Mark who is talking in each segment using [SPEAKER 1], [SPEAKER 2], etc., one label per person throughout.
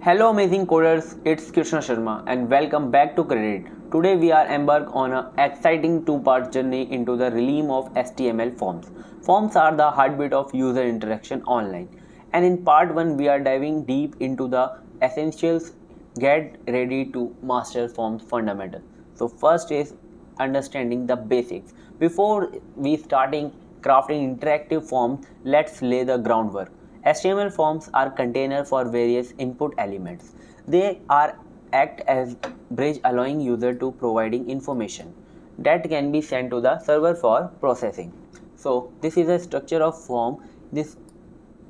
[SPEAKER 1] Hello amazing coders, it's Krishna Sharma and welcome back to Credit. Today we are embark on an exciting two-part journey into the realm of HTML forms. Forms are the heartbeat of user interaction online. And in part 1 we are diving deep into the essentials. Get ready to master forms fundamentals. So first is understanding the basics. Before we starting crafting interactive forms, let's lay the groundwork. HTML forms are containers for various input elements. They are act as bridge allowing user to providing information that can be sent to the server for processing. So this is a structure of form. This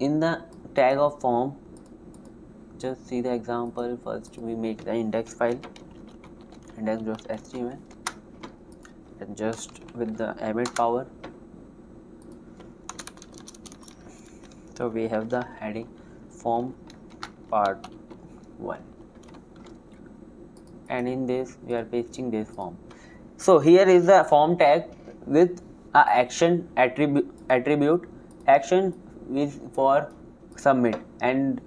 [SPEAKER 1] in the tag of form, just see the example. First we make the index file, index.html, and just with the emit power. So we have the heading form part 1, and in this we are pasting this form. So here is the form tag with a action attribute. Action is for submit, and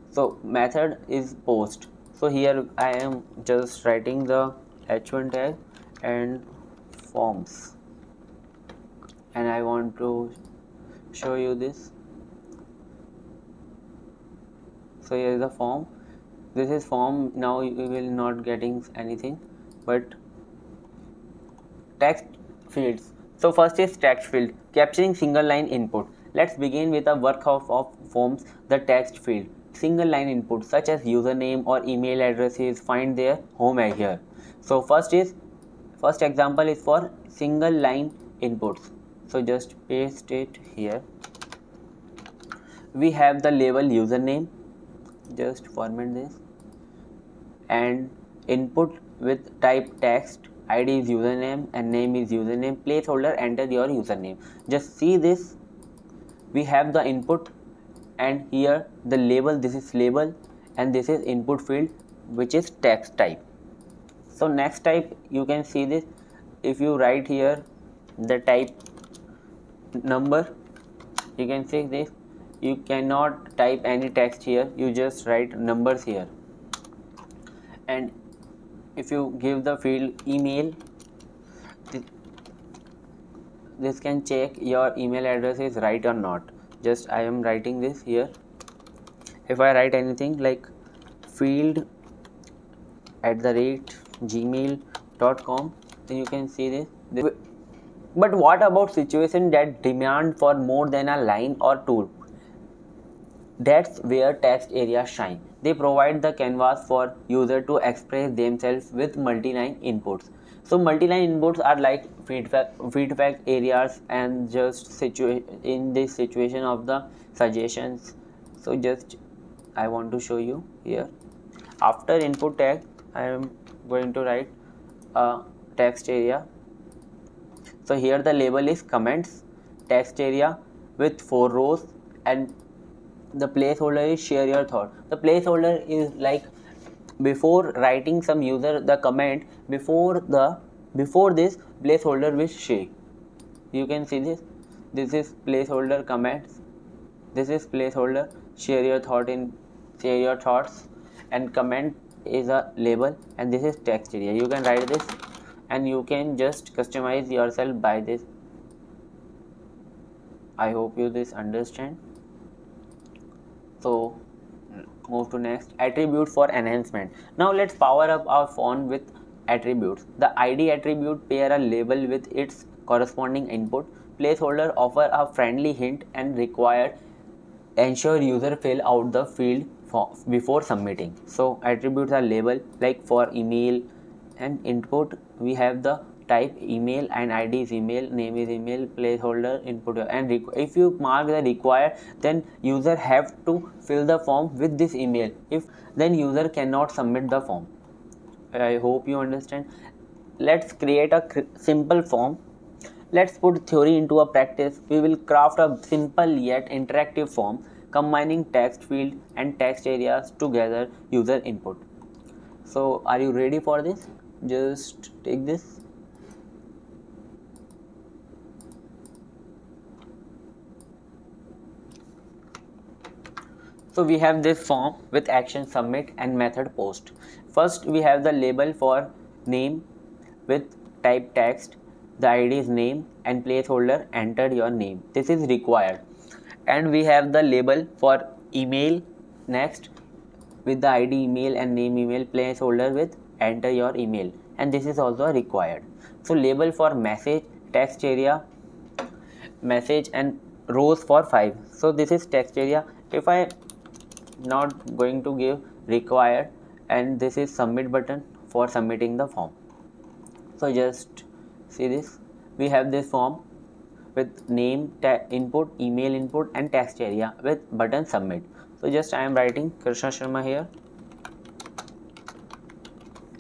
[SPEAKER 1] so method is post. So here I am just writing the h1 tag and forms, and I want to show you this. So here is the form. This is form. Now you will not getting anything but text fields. So first is text field, capturing single line input. Let's begin with a workhouse of forms, the text field. Single line input such as username or email addresses find their home here. So first example is for single line inputs. So just paste it here. We have the label username, just format this, and input with type text. ID is username and name is username. Placeholder, enter your username. Just see this, we have the input, and here the label, this is label, and this is input field which is text type. So next type, you can see this, if you write here the type number, you can see this, you cannot type any text here, you just write numbers here. And if you give the field email, this can check your email address is right or not. Just I am writing this here. If I write anything like field@gmail.com, then you can see this. But what about situation that demand for more than a line or two? That's where text areas shine. They provide the canvas for user to express themselves with multi-line inputs. So multi-line inputs are like feedback areas, and just in this situation of the suggestions. So just I want to show you here. After input tag, I am going to write a text area. So here the label is comments, text area with 4 rows, and the placeholder is share your thought. The placeholder is like before writing some user the comment, before this placeholder will share. You can see this, this is placeholder comments, this is placeholder share your thoughts, and comment is a label, and this is text area. You can write this, and you can just customize yourself by this. I hope you this understand. So move to next, attribute for enhancement. Now let's power up our font with attributes. The ID attribute pair a label with its corresponding input. Placeholder offer a friendly hint, and required ensure user fill out the field before submitting. So attributes are label, like for email, and input we have the type email, and ID is email, name is email, placeholder input, and if you mark the required, then user have to fill the form with this email. If then user cannot submit the form. I hope you understand. Let's create a simple form. Let's put theory into a practice. We will craft a simple yet interactive form combining text field and text areas together user input. So are you ready for this? Just take this. So we have this form with action submit and method post. First we have the label for name with type text, the ID is name and placeholder enter your name. This is required. And we have the label for email next with the ID email and name email, placeholder with enter your email, and this is also required. So label for message, text area, message and rows for 5. So this is text area. If I not going to give required, and this is submit button for submitting the form. So just see this, we have this form with name, input, email input and text area with button submit. So just I am writing Krishna Sharma here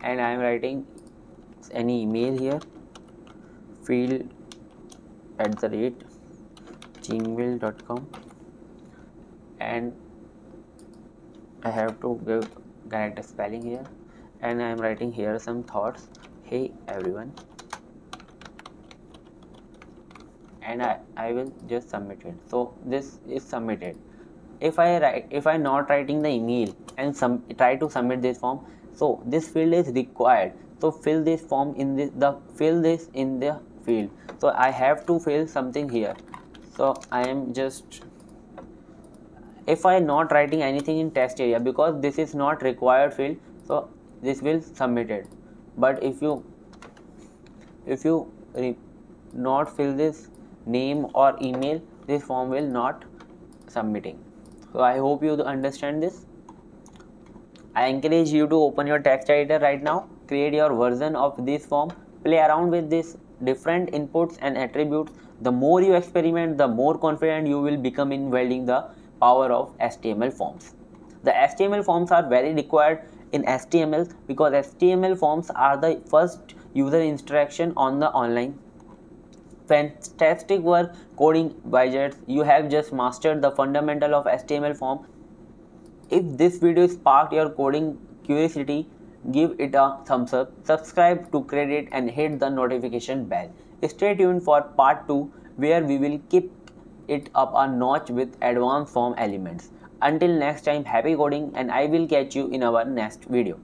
[SPEAKER 1] and I am writing any email here, field @gmail.com, and I have to give correct spelling here, and I am writing here some thoughts. Hey everyone, and I will just submit it. So this is submitted. If I not writing the email and try to submit this form, so this field is required. So fill this form in fill this in the field. So I have to fill something here. So I am just, if I not writing anything in text area, because this is not required field, so this will submitted. But if you not fill this name or email, this form will not submitting. So I hope you understand this. I encourage you to open your text editor right now, create your version of this form, play around with this different inputs and attributes. The more you experiment, the more confident you will become in wielding the power of HTML forms. The HTML forms are very required in HTML because HTML forms are the first user interaction on the online. Fantastic work coding widgets. You have just mastered the fundamental of HTML form. If this video sparked your coding curiosity, give it a thumbs up, subscribe to Credit and hit the notification bell. Stay tuned for part 2 where we will keep it up a notch with advanced form elements. Until next time, happy coding, and I will catch you in our next video.